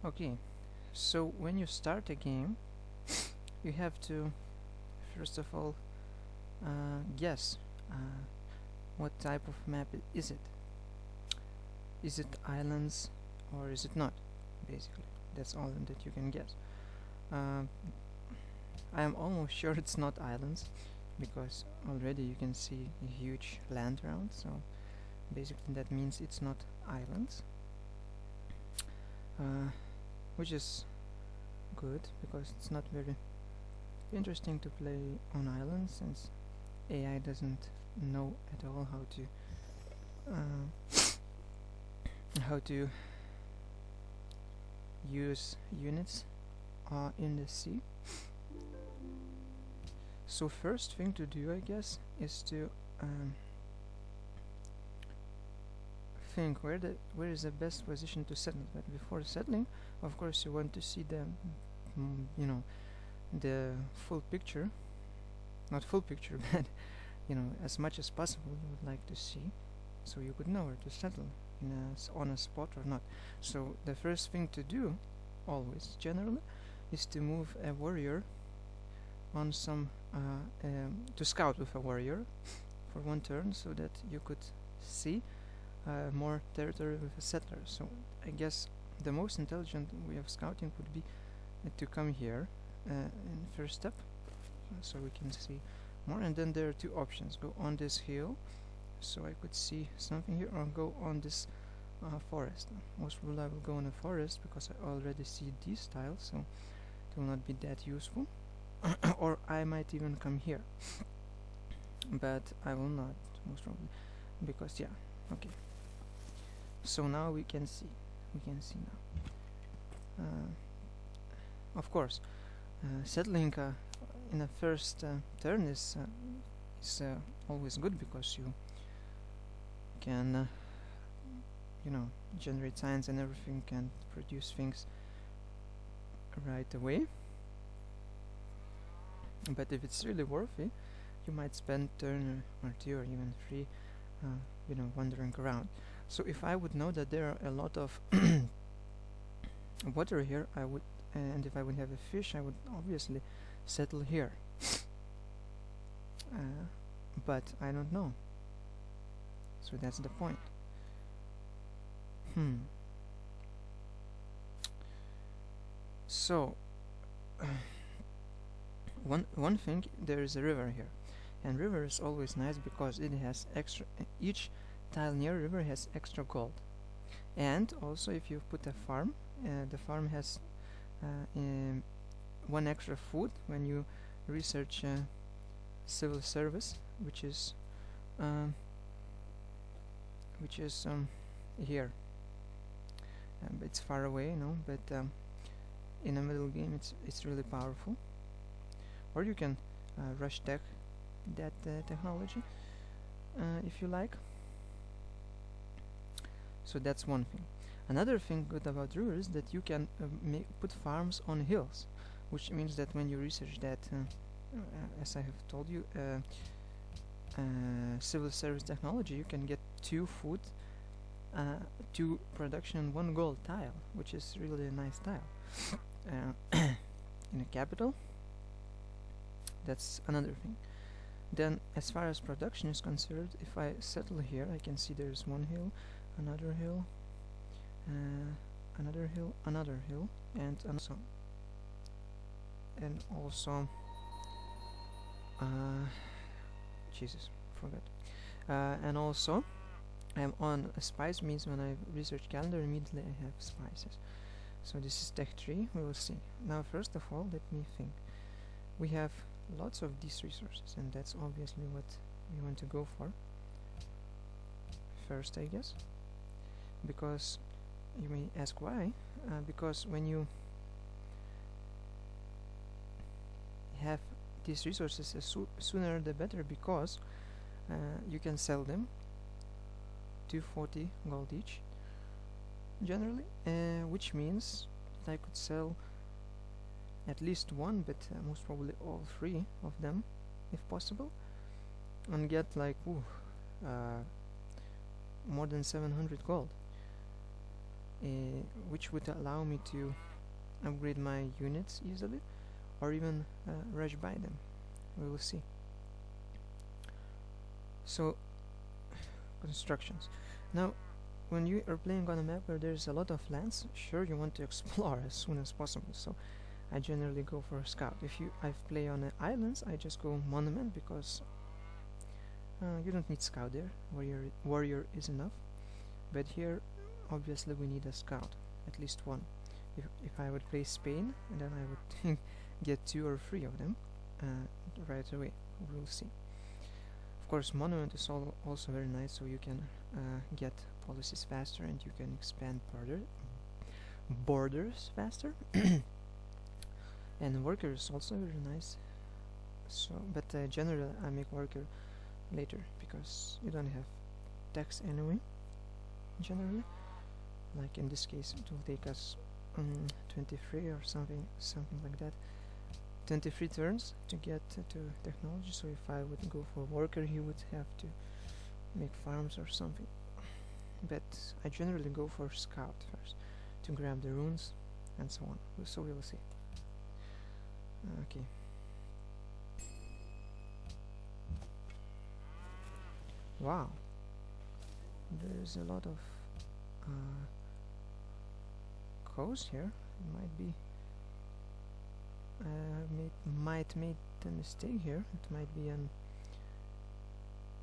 Okay, so when you start a game, you have to first of all guess what type of map is it. Is it islands or is it not? Basically, that's all that you can guess. Uh, I am almost sure it's not islands because already you can see a huge land around, so basically that means it's not islands, which is good because it's not very interesting to play on islands since AI doesn't know at all how to use units in the sea. So first thing to do, I guess, is to think where is the best position to settle. But before settling, of course, you want to see the the full picture. Not full picture, but as much as possible you would like to see, so you could know where to settle on a spot or not. So the first thing to do, always generally, is to move a warrior on some to scout with a warrior for one turn, so that you could see more territory with a settler. So I guess the most intelligent way of scouting would be to come here in first step, so we can see more. And then there are two options: go on this hill, so I could see something here, or go on this forest. Most probably I will go on a forest because I already see these tiles, so it will not be that useful. Or I might even come here, but I will not, most probably, because yeah. Okay, so now we can see now. Of course, settling in a first turn is always good because you can generate science and everything, can produce things right away. But if it's really worthy, you might spend turn or two or even three wandering around. So if I would know that there are a lot of water here, I would, and if I would have a fish, I would obviously settle here. But I don't know, so that's the point. So one thing, there is a river here, and river is always nice because it has extra. Each tile near river has extra gold, and also if you put a farm, the farm has one extra food when you research civil service, which is here. It's far away, but in a middle game it's really powerful. Or you can rush tech that technology if you like. So that's one thing. Another thing good about river is that you can put farms on hills, which means that when you research that, as I have told you, civil service technology, you can get 2 food, 2 production and 1 gold tile, which is really a nice tile. In a capital, that's another thing. Then as far as production is concerned, if I settle here, I can see there's 1 hill, another hill, another hill, another hill, and also Jesus, forgot. And also I'm on a spice, means when I research calendar, immediately I have spices. So this is tech 3, we will see. Now first of all, let me think. We have lots of these resources, and that's obviously what we want to go for first, I guess, because you may ask why. Because when you have these resources, sooner the better, because you can sell them 240 gold each generally, which means that I could sell at least 1, but most probably all 3 of them if possible, and get like more than 700 gold. which would allow me to upgrade my units easily, or even rush by them. We will see. So, constructions. Now, when you are playing on a map where there's a lot of lands, sure, you want to explore as soon as possible. So I generally go for scout. If I play on islands, I just go monument, because you don't need scout there. Warrior is enough. But here, obviously, we need a scout, at least one. If I would play Spain, then I would get 2 or 3 of them right away. We'll see. Of course, monument is also very nice, so you can get policies faster, and you can expand borders faster. And worker is also very nice. So, but generally I make worker later, because you don't have tax anyway. Generally, like in this case, it will take us 23 or something like that. 23 turns to get to technology. So if I would go for worker, he would have to make farms or something. But I generally go for scout first to grab the runes and so on. So we will see. Okay. Wow. There's a lot of coast here. It might be might made a mistake here. It might be an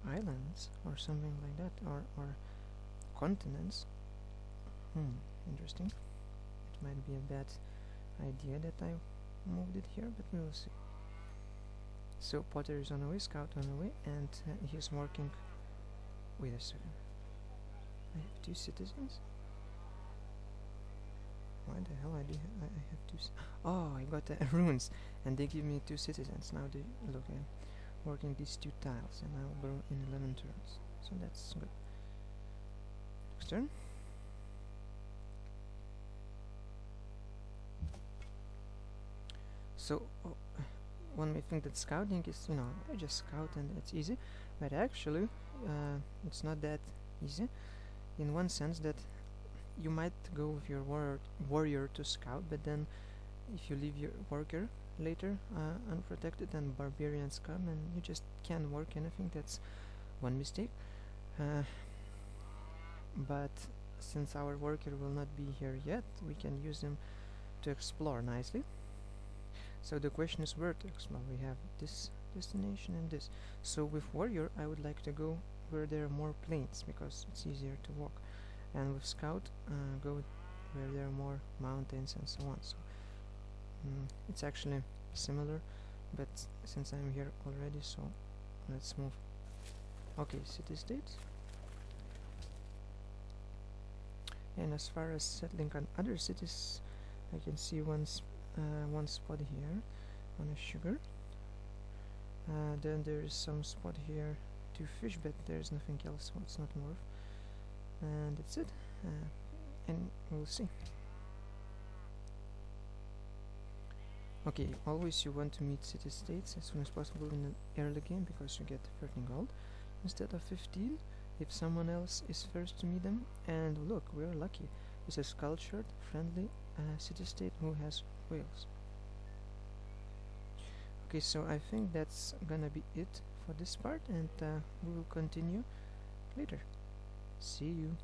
islands or something like that, or continents. Interesting. It might be a bad idea that I moved it here, but we will see. So Potter is on the way, Scout on the way, and he's working. Wait a second. I have 2 citizens? Why the hell I have 2 oh, I got runes, and they give me 2 citizens. Now they look, I'm working these 2 tiles, and I'll grow in 11 turns. So that's good. Next turn. So one may think that scouting is, I just scout and it's easy, but actually it's not that easy, in one sense that you might go with your warrior to scout, but then if you leave your worker later unprotected, and barbarians come and you just can't work anything. That's one mistake. But since our worker will not be here yet, we can use them to explore nicely. So the question is where to explore. We have this destination and this. So with warrior, I would like to go where there are more plains, because it's easier to walk. And with scout, go where there are more mountains and so on. So it's actually similar, but since I'm here already, so let's move. Okay, city-states. And as far as settling on other cities, I can see one spot here on a sugar. Then there is some spot here to fish, but there's nothing else, so it's not worth. And that's it. And we'll see. Okay, always you want to meet city-states as soon as possible in an early game, because you get 13 gold instead of 15 if someone else is first to meet them. And look, we're lucky. It's a sculptured, friendly city-state who has whales. Okay, so I think that's gonna be it for this part, and we will continue later. See you.